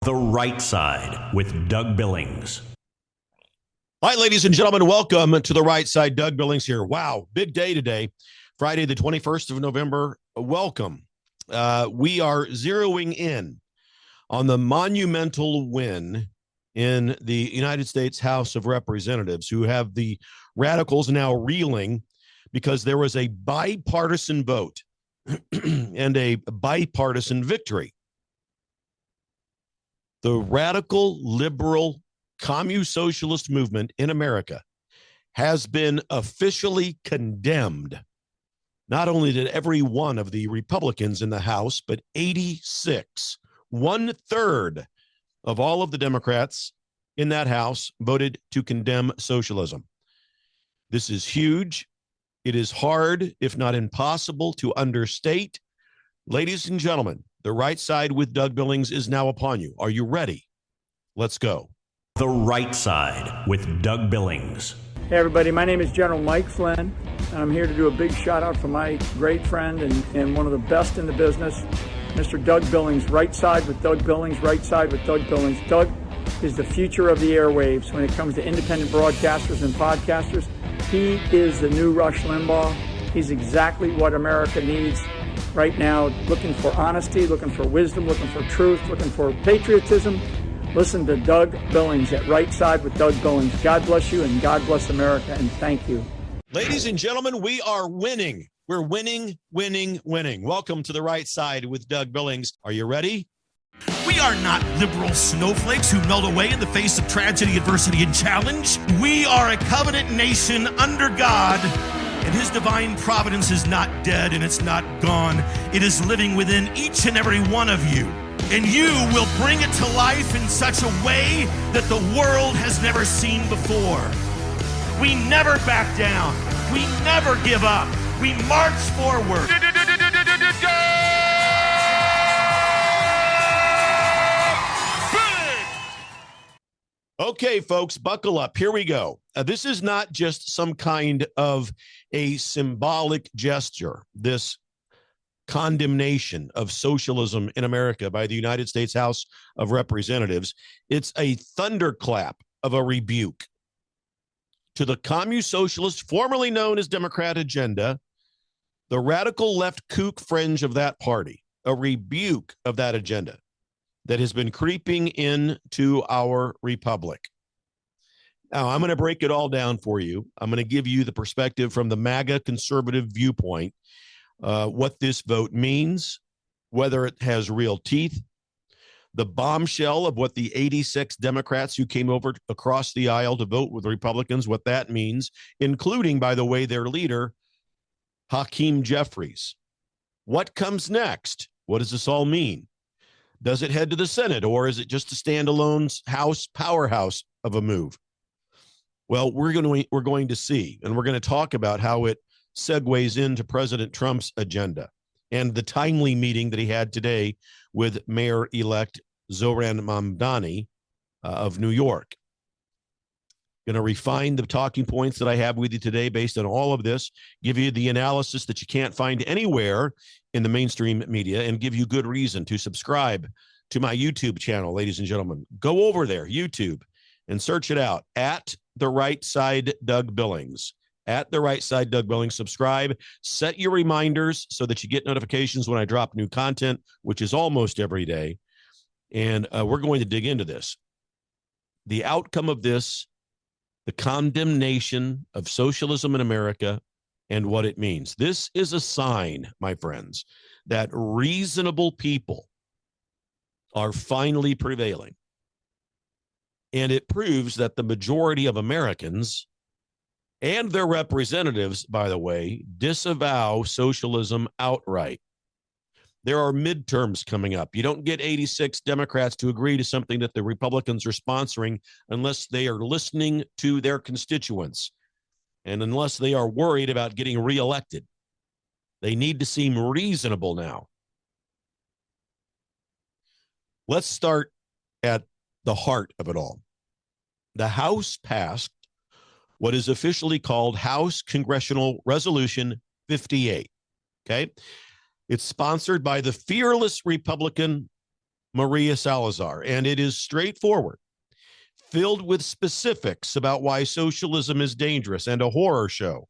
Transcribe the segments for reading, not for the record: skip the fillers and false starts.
The Right Side with Doug Billings. All right, ladies and gentlemen, welcome to The Right Side. Doug Billings here. Wow, big day today, Friday, the 21st of November. Welcome. We are zeroing in on the monumental win in the United States House of Representatives, who have the radicals now reeling because there was a bipartisan vote and a bipartisan victory. The radical liberal commu-socialist movement in America has been officially condemned. Not only did every one of the Republicans in the House, but 86, 1/3 of all of the Democrats in that House voted to condemn socialism. This is huge. It is hard, if not impossible, to understate. Ladies and gentlemen, The Right Side with Doug Billings is now upon you. Are you ready? Let's go. The Right Side with Doug Billings. Hey everybody, my name is General Mike Flynn, and I'm here to do a big shout out for my great friend and one of the best in the business, Mr. Doug Billings. Right Side with Doug Billings, Right Side with Doug Billings. Doug is the future of the airwaves when it comes to independent broadcasters and podcasters. He is the new Rush Limbaugh. He's exactly what America needs right now, looking for honesty, looking for wisdom, looking for truth, looking for patriotism. Listen to Doug Billings at Right Side with Doug Billings. God bless you and God bless America, and thank you. Ladies and gentlemen, we are winning. We're winning, winning, winning. Welcome to The Right Side with Doug Billings. Are you ready? We are not liberal snowflakes who melt away in the face of tragedy, adversity, and challenge. We are a covenant nation under God, and His divine providence is not dead and it's not gone. It is living within each and every one of you. And you will bring it to life in such a way that the world has never seen before. We never back down. We never give up. We march forward. Okay, folks, buckle up. Here we go. This is not just some kind of a symbolic gesture, this condemnation of socialism in America by the United States House of Representatives. It's a thunderclap of a rebuke to the commu-socialist, formerly known as Democrat agenda, the radical left kook fringe of that party, a rebuke of that agenda that has been creeping into our republic. Now, I'm going to break it all down for you. I'm going to give you the perspective from the MAGA conservative viewpoint, what this vote means, whether it has real teeth, the bombshell of what the 86 Democrats who came over across the aisle to vote with Republicans, what that means, including, by the way, their leader, Hakeem Jeffries. What comes next? What does this all mean? Does it head to the Senate, or is it just a standalone House powerhouse of a move? Well, we're going to see, and we're going to talk about how it segues into President Trump's agenda and the timely meeting that he had today with Mayor-elect Zohran Mamdani of New York. Going to refine the talking points that I have with you today based on all of this, give you the analysis that you can't find anywhere in the mainstream media, and give you good reason to subscribe to my YouTube channel, ladies and gentlemen. Go over there, YouTube, and search it out, at The Right Side Doug Billings. At The Right Side Doug Billings. Subscribe, set your reminders so that you get notifications when I drop new content, which is almost every day. And we're going to dig into this. The outcome of this, the condemnation of socialism in America, and what it means. This is a sign, my friends, that reasonable people are finally prevailing. And it proves that the majority of Americans and their representatives, by the way, disavow socialism outright. There are midterms coming up. You don't get 86 Democrats to agree to something that the Republicans are sponsoring unless they are listening to their constituents and unless they are worried about getting reelected. They need to seem reasonable now. Let's start at the heart of it all. The House passed what is officially called House Congressional Resolution 58. Okay. It's sponsored by the fearless Republican Maria Salazar, and it is straightforward, filled with specifics about why socialism is dangerous and a horror show.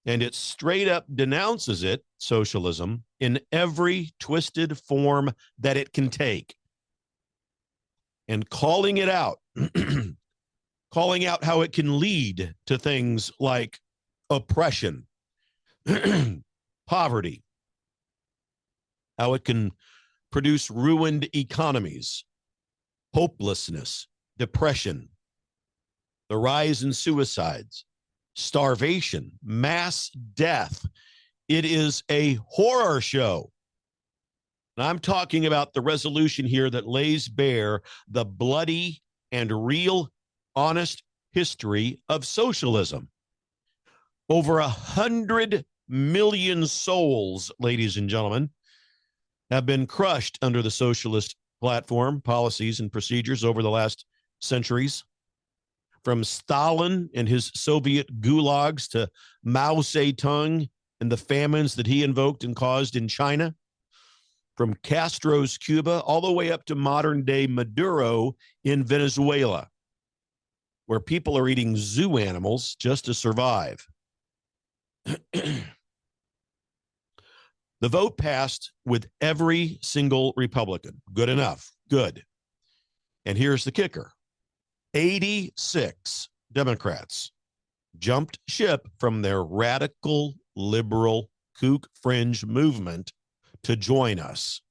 And it straight up denounces it, socialism, in every twisted form that it can take. And calling it out, calling out how it can lead to things like oppression, poverty, how it can produce ruined economies, hopelessness, depression, the rise in suicides, starvation, mass death. It is a horror show. And I'm talking about the resolution here that lays bare the bloody and real, honest history of socialism. Over 100 million souls, ladies and gentlemen, have been crushed under the socialist platform, policies, and procedures over the last centuries. From Stalin and his Soviet gulags to Mao Zedong and the famines that he invoked and caused in China, from Castro's Cuba all the way up to modern-day Maduro in Venezuela, where people are eating zoo animals just to survive. The vote passed with every single Republican. Good enough. Good. And here's the kicker. 86 Democrats jumped ship from their radical liberal kook fringe movement to join us.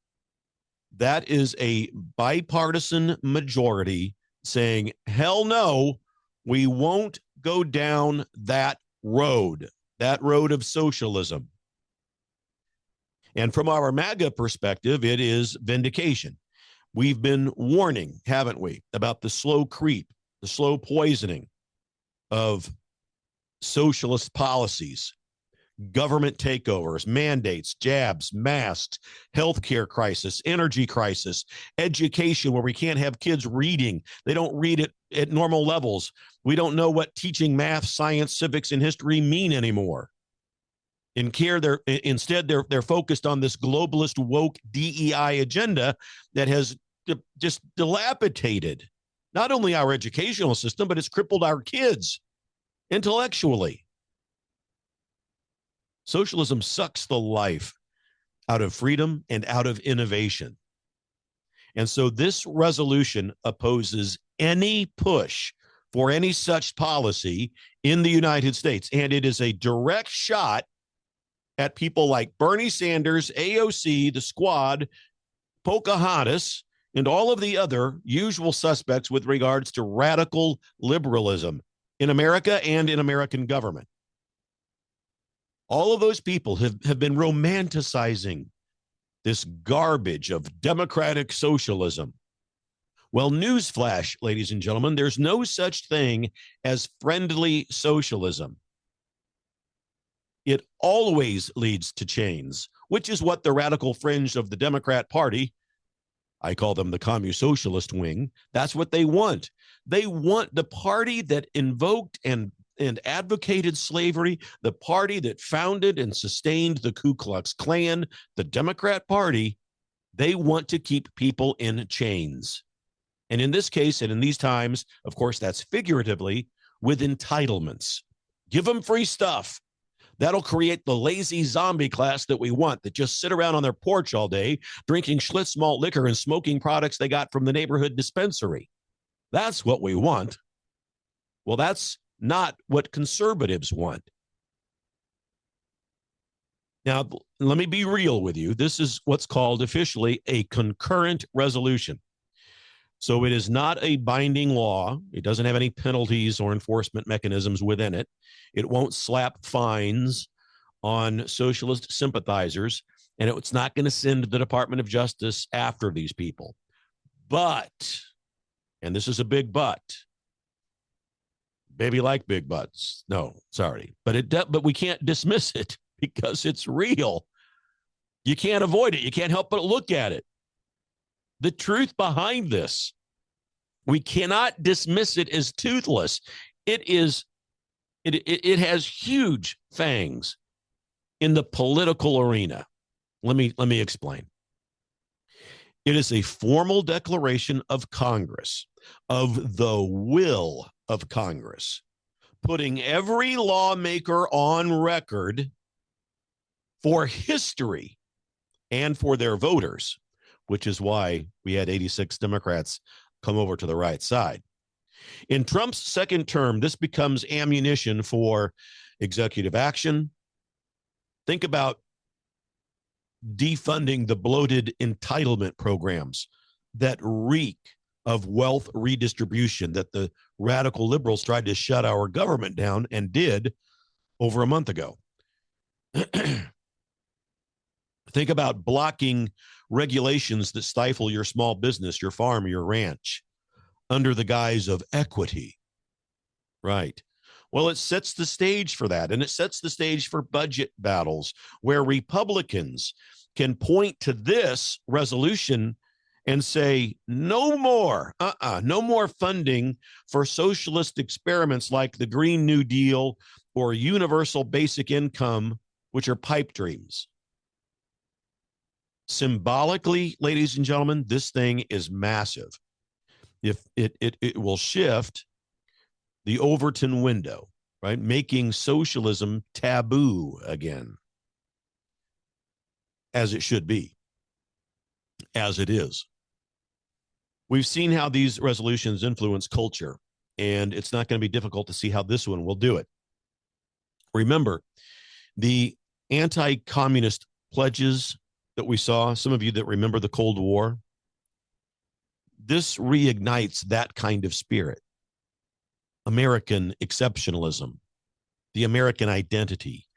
That is a bipartisan majority saying, hell no, we won't go down that road of socialism. And from our MAGA perspective, it is vindication. We've been warning, haven't we, about the slow creep, the slow poisoning of socialist policies, government takeovers, mandates, jabs, masks, healthcare crisis, energy crisis, education where we can't have kids reading. They don't read it at normal levels. We don't know what teaching math, science, civics, and history mean anymore. In care, they're focused on this globalist woke DEI agenda that has just dilapidated not only our educational system, but it's crippled our kids intellectually. Socialism sucks the life out of freedom and out of innovation. And so this resolution opposes any push for any such policy in the United States. And it is a direct shot at people like Bernie Sanders, AOC, the Squad, Pocahontas, and all of the other usual suspects with regards to radical liberalism in America and in American government. All of those people have been romanticizing this garbage of democratic socialism. Well, newsflash, ladies and gentlemen, there's no such thing as friendly socialism. It always leads to chains, which is what the radical fringe of the Democrat Party, I call them the communist-socialist wing, that's what they want. They want the party that invoked and advocated slavery, the party that founded and sustained the Ku Klux Klan, the Democrat Party. They want to keep people in chains. And in this case, and in these times, of course, that's figuratively, with entitlements. Give them free stuff. That'll create the lazy zombie class that we want, that just sit around on their porch all day, drinking Schlitz malt liquor and smoking products they got from the neighborhood dispensary. That's what we want. Well, that's not what conservatives want. Now, let me be real with you. This is what's called officially a concurrent resolution. So it is not a binding law. It doesn't have any penalties or enforcement mechanisms within it. It won't slap fines on socialist sympathizers, and it's not going to send the Department of Justice after these people. But, and this is a big but, baby like big butts. No, sorry. But we can't dismiss it because it's real. You can't avoid it. You can't help but look at it. The truth behind this, we cannot dismiss it as toothless. It has huge fangs in the political arena. Let me explain. It is a formal declaration of Congress, of the will of Congress, putting every lawmaker on record for history and for their voters, which is why we had 86 Democrats come over to the right side. In Trump's second term, this becomes ammunition for executive action. Think about defunding the bloated entitlement programs that reek of wealth redistribution that the radical liberals tried to shut our government down and did over a month ago. Think about blocking regulations that stifle your small business, your farm, your ranch, under the guise of equity. Right. Well, it sets the stage for that, and it sets the stage for budget battles where Republicans can point to this resolution and say, no more funding for socialist experiments like the Green New Deal or universal basic income, which are pipe dreams. Symbolically, ladies and gentlemen, this thing is massive. If it will shift the Overton window, right? Making socialism taboo again, as it should be, as it is. We've seen how these resolutions influence culture, and it's not going to be difficult to see how this one will do it. Remember, the anti-communist pledges that we saw, some of you that remember the Cold War, this reignites that kind of spirit. American exceptionalism, the American identity,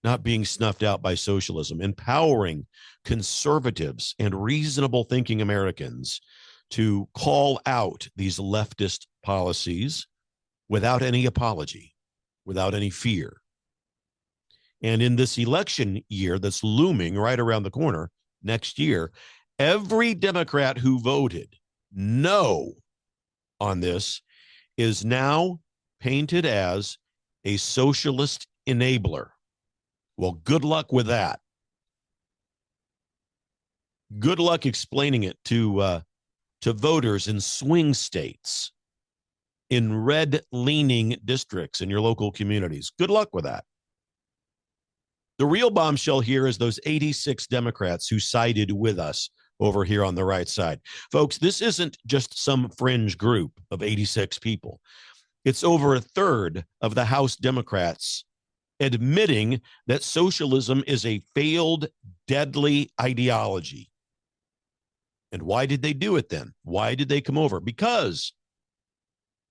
not being snuffed out by socialism, empowering conservatives and reasonable thinking Americans to call out these leftist policies without any apology, without any fear. And in this election year that's looming right around the corner next year, every Democrat who voted no on this is now painted as a socialist enabler. Well, good luck with that. Good luck explaining it to voters in swing states, in red-leaning districts in your local communities. Good luck with that. The real bombshell here is those 86 Democrats who sided with us over here on the right side. Folks, this isn't just some fringe group of 86 people. It's over a third of the House Democrats admitting that socialism is a failed, deadly ideology. And why did they do it then? Why did they come over? Because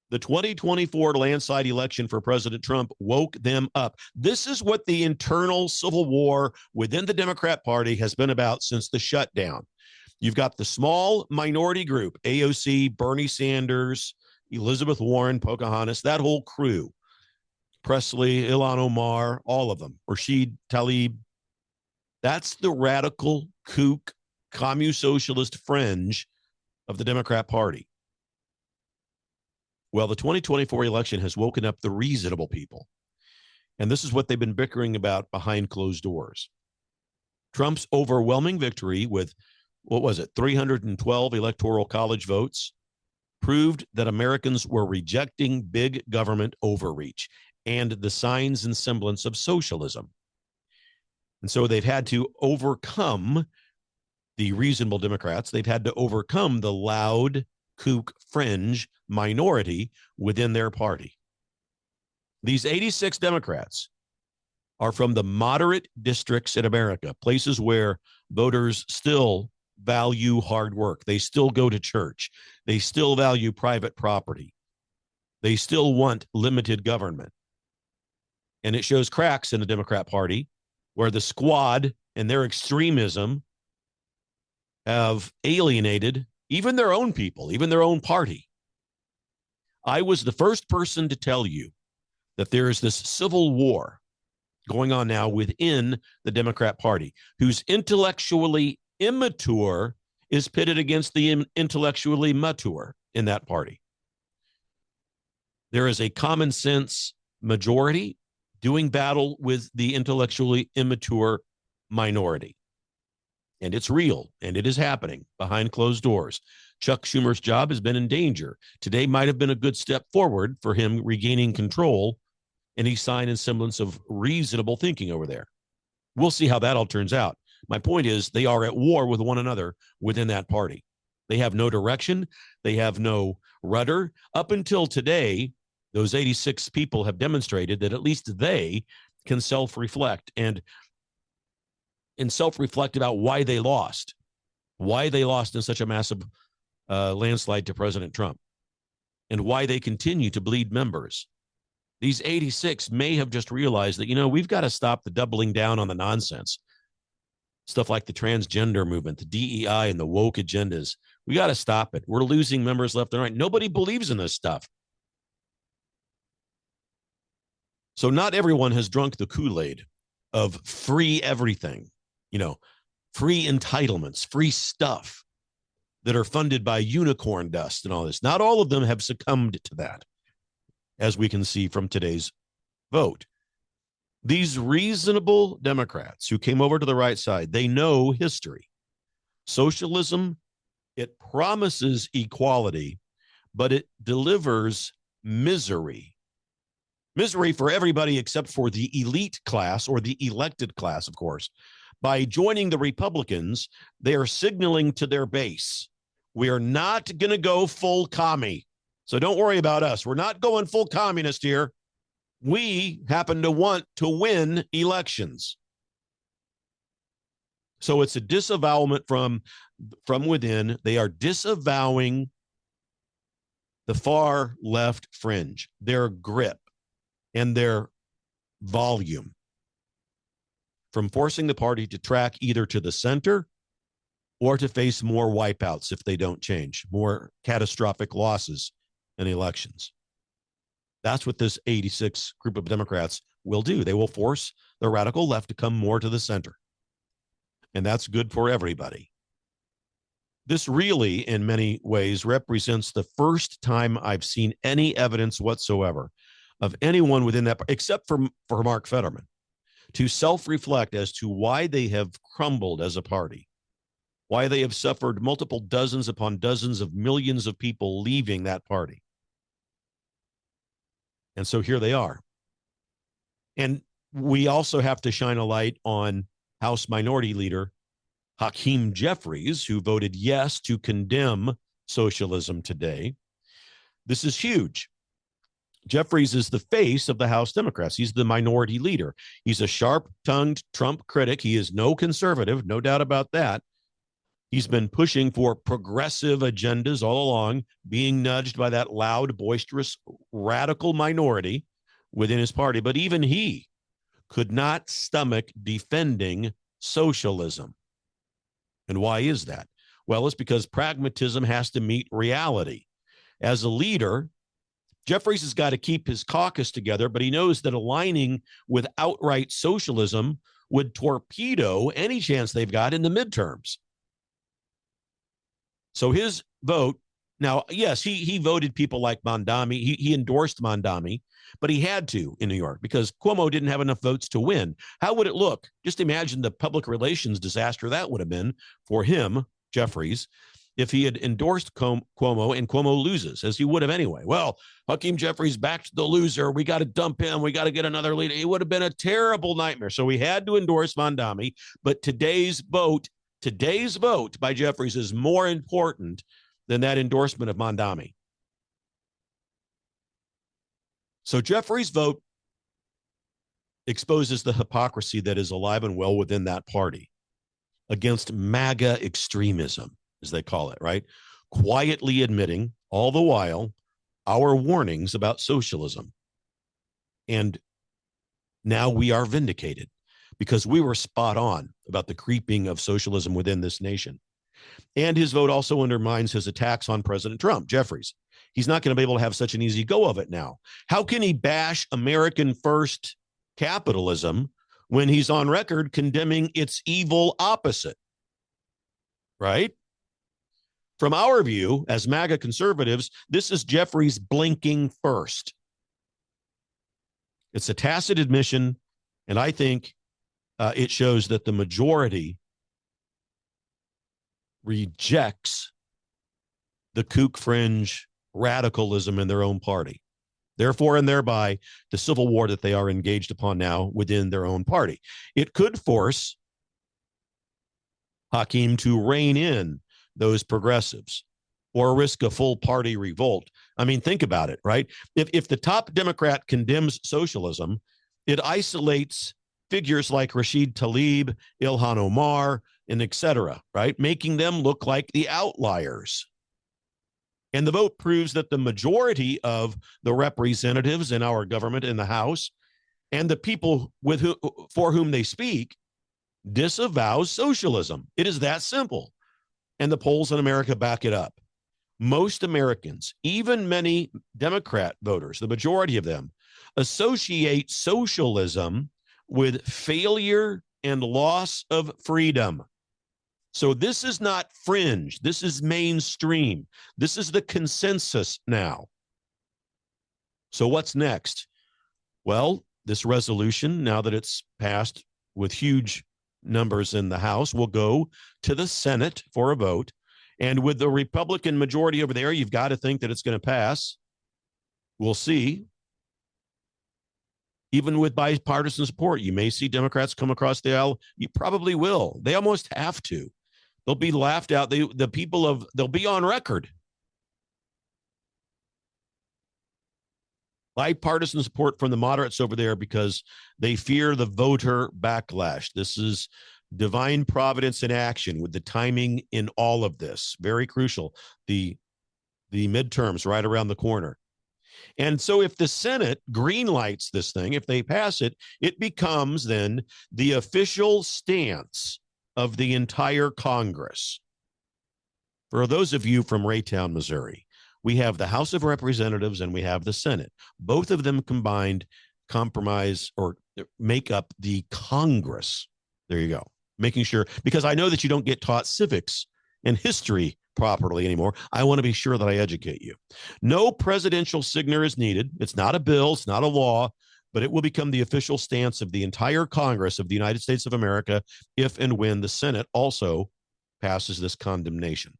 the 2024 landslide election for President Trump woke them up. This is what the internal civil war within the Democrat Party has been about since the shutdown. You've got the small minority group, AOC, Bernie Sanders, Elizabeth Warren, Pocahontas, that whole crew, Presley, Ilhan Omar, all of them, Rashid Tlaib. That's the radical kook, commu-socialist fringe of the Democrat Party. Well, the 2024 election has woken up the reasonable people. And this is what they've been bickering about behind closed doors. Trump's overwhelming victory with, 312 electoral college votes proved that Americans were rejecting big government overreach and the signs and semblance of socialism. And so they've had to overcome the reasonable Democrats. They've had to overcome the loud, kook, fringe minority within their party. These 86 Democrats are from the moderate districts in America, places where voters still value hard work. They still go to church. They still value private property. They still want limited government. And it shows cracks in the Democrat Party where the squad and their extremism have alienated even their own people, even their own party. I was the first person to tell you that there is this civil war going on now within the Democrat Party, whose intellectually immature is pitted against the intellectually mature in that party. There is a common sense majority doing battle with the intellectually immature minority. And it's real, and it is happening behind closed doors. Chuck Schumer's job has been in danger. Today might have been a good step forward for him regaining control, any sign and semblance of reasonable thinking over there. We'll see how that all turns out. My point is they are at war with one another within that party. They have no direction. They have no rudder. Up until today, those 86 people have demonstrated that at least they can self-reflect and self-reflect about why they lost in such a massive landslide to President Trump, and why they continue to bleed members. These 86 may have just realized that, we've got to stop the doubling down on the nonsense. Stuff like the transgender movement, the DEI, and the woke agendas. We got to stop it. We're losing members left and right. Nobody believes in this stuff. So not everyone has drunk the Kool-Aid of free everything, free entitlements, free stuff that are funded by unicorn dust and all this. Not all of them have succumbed to that, as we can see from today's vote. These reasonable Democrats who came over to the right side, they know history. Socialism, it promises equality, but it delivers misery. Misery for everybody except for the elite class, or the elected class, of course. By joining the Republicans, they are signaling to their base, we are not going to go full commie. So don't worry about us. We're not going full communist here. We happen to want to win elections. So it's a disavowalment from within. They are disavowing the far left fringe, their grip and their volume, from forcing the party to track either to the center or to face more wipeouts if they don't change, more catastrophic losses in elections. That's what this 86 group of Democrats will do. They will force the radical left to come more to the center. And that's good for everybody. This really, in many ways, represents the first time I've seen any evidence whatsoever of anyone within that, except for Mark Fetterman, to self-reflect as to why they have crumbled as a party, why they have suffered multiple dozens upon dozens of millions of people leaving that party. And so here they are. And we also have to shine a light on House Minority Leader Hakeem Jeffries, who voted yes to condemn socialism today. This is huge. Jeffries is the face of the House Democrats. He's the minority leader. He's a sharp-tongued Trump critic. He is no conservative, no doubt about that. He's been pushing for progressive agendas all along, being nudged by that loud, boisterous, radical minority within his party. But even he could not stomach defending socialism. And why is that? Well, it's because pragmatism has to meet reality. As a leader, Jeffries has got to keep his caucus together, but he knows that aligning with outright socialism would torpedo any chance they've got in the midterms. So his vote, now, yes, he voted people like Mondami. He endorsed Mondami, but he had to in New York because Cuomo didn't have enough votes to win. How would it look? Just imagine the public relations disaster that would have been for him, Jeffries, if he had endorsed Cuomo and Cuomo loses, as he would have anyway. Well, Hakeem Jeffries backed the loser. We got to dump him. We got to get another leader. It would have been a terrible nightmare. So we had to endorse Mondami, but today's vote by Jeffries is more important than that endorsement of Mondami. So Jeffries' vote exposes the hypocrisy that is alive and well within that party against MAGA extremism, as they call it, right? Quietly admitting all the while our warnings about socialism. And now we are vindicated because we were spot on about the creeping of socialism within this nation. And his vote also undermines his attacks on President Trump, Jeffries. He's not going to be able to have such an easy go of it now. How can he bash American first capitalism when he's on record condemning its evil opposite? Right? From our view, as MAGA conservatives, this is Jeffries blinking first. It's a tacit admission, and I think it shows that the majority rejects the kook fringe radicalism in their own party. Therefore, and thereby, the civil war that they are engaged upon now within their own party. It could force Hakeem to rein in those progressives or risk a full party revolt. I mean, think about it, right? If the top Democrat condemns socialism, it isolates figures like Rashid Tlaib, Ilhan Omar, and et cetera, right? Making them look like the outliers. And the vote proves that the majority of the representatives in our government in the House and the people for whom they speak disavows socialism. It is that simple. And the polls in America back it up. Most Americans, even many Democrat voters, the majority of them, associate socialism with failure and loss of freedom. So this is not fringe. This is mainstream. This is the consensus now. So what's next? Well, this resolution, now that it's passed with huge numbers in the House, will go to the Senate for a vote. And with the Republican majority over there, you've got to think that it's going to pass. We'll see. Even with bipartisan support, you may see Democrats come across the aisle. You probably will. They almost have to. They'll be laughed out. They'll be on record. Bipartisan support from the moderates over there because they fear the voter backlash. This is divine providence in action with the timing in all of this. Very crucial. The midterms right around the corner. And so if the Senate greenlights this thing, if they pass it, it becomes then the official stance of the entire Congress. For those of you from Raytown, Missouri, we have the House of Representatives and we have the Senate. Both of them combined compromise or make up the Congress. There you go. Making sure, because I know that you don't get taught civics and history properly anymore. I want to be sure that I educate you. No presidential signature is needed. It's not a bill. It's not a law, but it will become the official stance of the entire Congress of the United States of America if and when the Senate also passes this condemnation.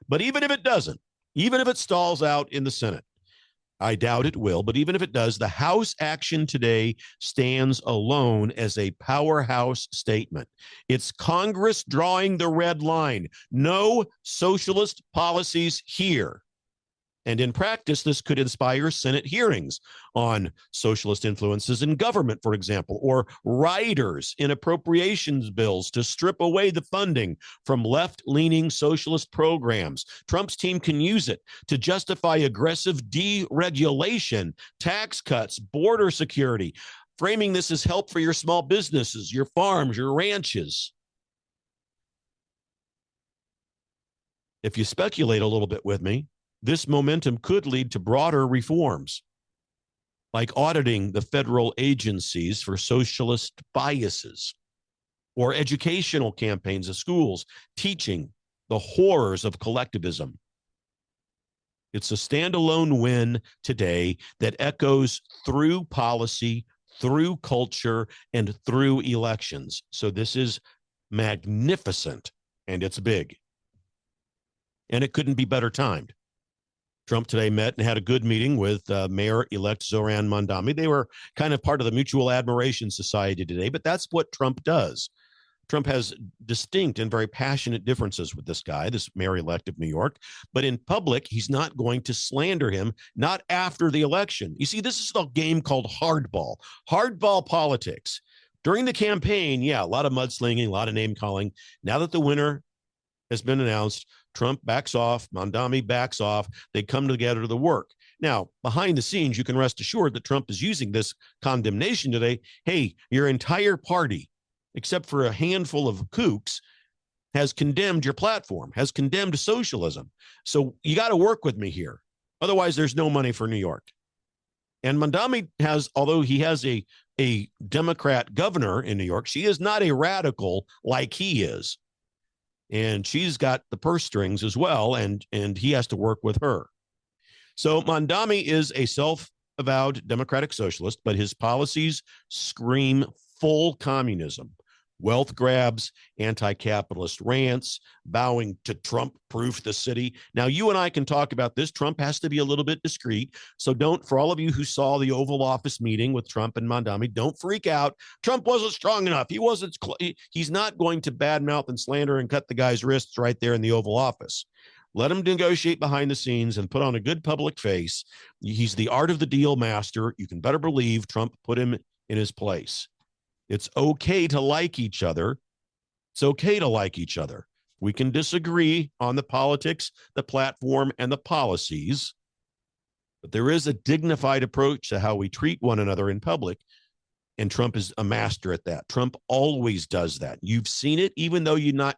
But even if it doesn't, even if it stalls out in the Senate, I doubt it will, but even if it does, the House action today stands alone as a powerhouse statement. It's Congress drawing the red line. No socialist policies here. And in practice, this could inspire Senate hearings on socialist influences in government, for example, or riders in appropriations bills to strip away the funding from left-leaning socialist programs. Trump's team can use it to justify aggressive deregulation, tax cuts, border security, framing this as help for your small businesses, your farms, your ranches. If you speculate a little bit with me, this momentum could lead to broader reforms, like auditing the federal agencies for socialist biases, or educational campaigns of schools teaching the horrors of collectivism. It's a standalone win today that echoes through policy, through culture, and through elections. So this is magnificent, and it's big. And it couldn't be better timed. Trump today met and had a good meeting with Mayor-elect Zohran Mamdani. They were kind of part of the Mutual Admiration Society today, but that's what Trump does. Trump has distinct and very passionate differences with this guy, this mayor-elect of New York. But in public, he's not going to slander him, not after the election. You see, this is the game called hardball politics. During the campaign, yeah, a lot of mudslinging, a lot of name-calling. Now that the winner has been announced, Trump backs off, Mamdani backs off, they come together to the work. Now, behind the scenes, you can rest assured that Trump is using this condemnation today. Hey, your entire party, except for a handful of kooks, has condemned your platform, has condemned socialism. So you got to work with me here. Otherwise, there's no money for New York. And Mamdani has, although he has a Democrat governor in New York, she is not a radical like he is. And she's got the purse strings as well, and he has to work with her. So Mamdani is a self-avowed democratic socialist, but his policies scream full communism, Wealth grabs, anti-capitalist rants, vowing to Trump-proof the city. Now, you and I can talk about this. Trump has to be a little bit discreet. So don't, for all of you who saw the Oval Office meeting with Trump and Mondami, don't freak out. Trump wasn't strong enough. He's not going to badmouth and slander and cut the guy's wrists right there in the Oval Office. Let him negotiate behind the scenes and put on a good public face. He's the art of the deal master. You can better believe Trump put him in his place. It's okay to like each other. It's okay to like each other. We can disagree on the politics, the platform, and the policies, but there is a dignified approach to how we treat one another in public, and Trump is a master at that. Trump always does that. You've seen it, even though even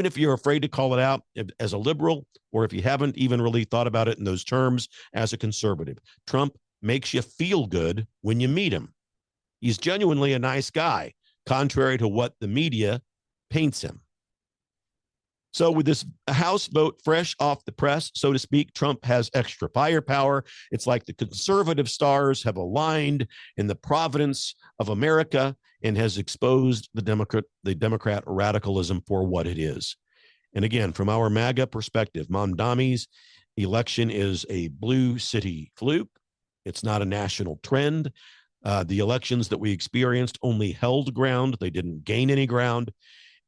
if you're afraid to call it out as a liberal, or if you haven't even really thought about it in those terms as a conservative. Trump makes you feel good when you meet him. He's genuinely a nice guy, contrary to what the media paints him. So with this House vote fresh off the press, so to speak, Trump has extra firepower. It's like the conservative stars have aligned in the providence of America and has exposed the Democrat radicalism for what it is. And again, from our MAGA perspective, Mondami's election is a blue city fluke. It's not a national trend. The elections that we experienced only held ground. They didn't gain any ground.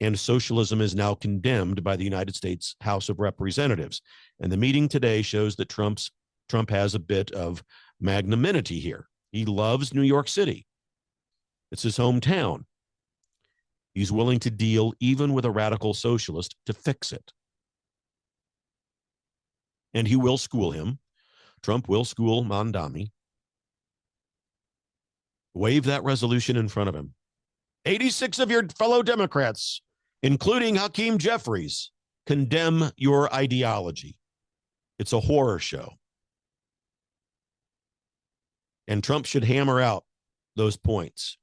And socialism is now condemned by the United States House of Representatives. And the meeting today shows that Trump has a bit of magnanimity here. He loves New York City. It's his hometown. He's willing to deal even with a radical socialist to fix it. And he will school him. Trump will school Mondami. Wave that resolution in front of him. 86 of your fellow Democrats, including Hakeem Jeffries, condemn your ideology. It's a horror show. And Trump should hammer out those points.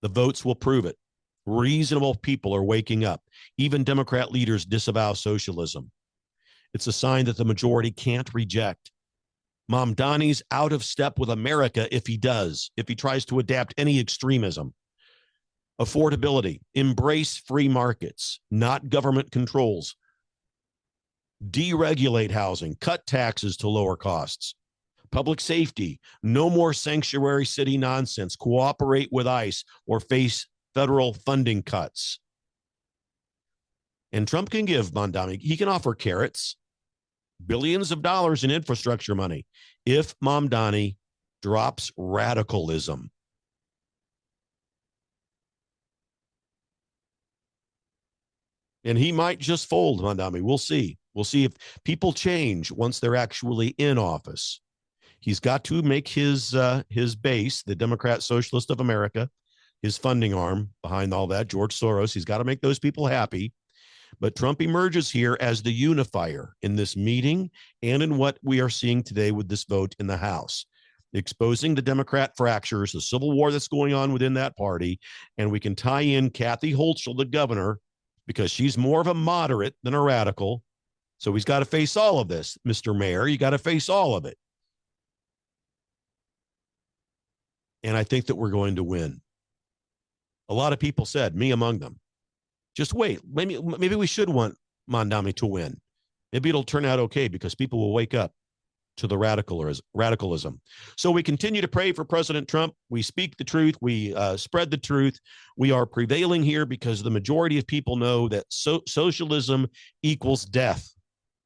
The votes will prove it. Reasonable people are waking up. Even Democrat leaders disavow socialism. It's a sign that the majority can't reject. Mamdani's out of step with America if he tries to adapt any extremism. Affordability, embrace free markets, not government controls. Deregulate housing, cut taxes to lower costs. Public safety, no more sanctuary city nonsense, cooperate with ICE or face federal funding cuts. And Trump can give Mondami, he can offer carrots, billions of dollars in infrastructure money if Mamdani drops radicalism. And he might just fold, Mondami. We'll see. We'll see if people change once they're actually in office. He's got to make his base, the Democrat Socialist of America, his funding arm behind all that, George Soros. He's got to make those people happy. But Trump emerges here as the unifier in this meeting and in what we are seeing today with this vote in the House, exposing the Democrat fractures, the civil war that's going on within that party. And we can tie in Kathy Hochul, the governor, because she's more of a moderate than a radical. So he's got to face all of this, Mr. Mayor. You got to face all of it. And I think that we're going to win. A lot of people said, me among them, just wait. Maybe we should want Mondami to win. Maybe it'll turn out okay because people will wake up to the radicalism. So we continue to pray for President Trump. We speak the truth. We spread the truth. We are prevailing here because the majority of people know that socialism equals death,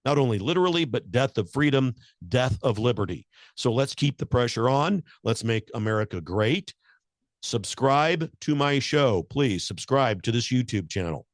not only literally, but death of freedom, death of liberty. So let's keep the pressure on. Let's make America great. Subscribe to my show. Please subscribe to this YouTube channel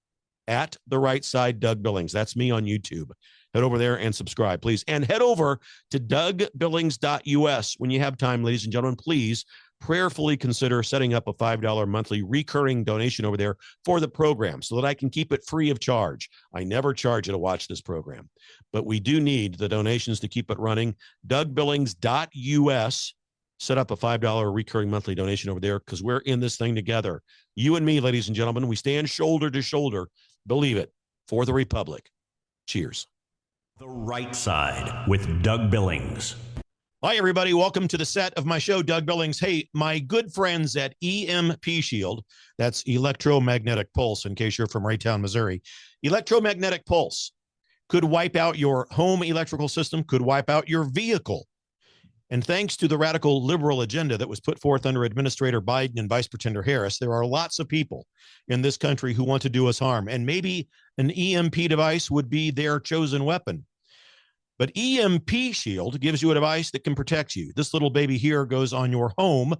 at The Right Side, Doug Billings. That's me on YouTube. Head over there and subscribe, please. And head over to DougBillings.us. When you have time, ladies and gentlemen, please prayerfully consider setting up a $5 monthly recurring donation over there for the program so that I can keep it free of charge. I never charge you to watch this program, but we do need the donations to keep it running. DougBillings.us. Set up a $5 recurring monthly donation over there because we're in this thing together. You and me, ladies and gentlemen, we stand shoulder to shoulder. Believe it, for the Republic. Cheers. The Right Side with Doug Billings. Hi, everybody. Welcome to the set of my show, Doug Billings. Hey, my good friends at EMP Shield, that's electromagnetic pulse, in case you're from Raytown, Missouri. Electromagnetic pulse could wipe out your home electrical system, could wipe out your vehicle. And thanks to the radical liberal agenda that was put forth under Administrator Biden and Vice Pretender Harris, there are lots of people in this country who want to do us harm. And maybe an EMP device would be their chosen weapon. But EMP Shield gives you a device that can protect you. This little baby here goes on your home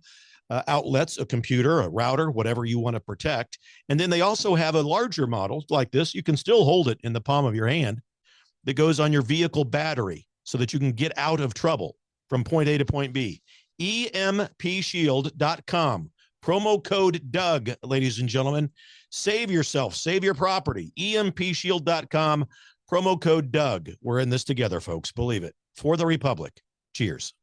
outlets, a computer, a router, whatever you want to protect. And then they also have a larger model like this. You can still hold it in the palm of your hand that goes on your vehicle battery so that you can get out of trouble from point A to point B. EMPshield.com. Promo code Doug, ladies and gentlemen. Save yourself, save your property. EMPshield.com. Promo code Doug. We're in this together, folks. Believe it. For the Republic. Cheers.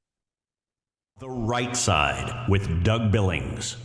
The Right Side with Doug Billings.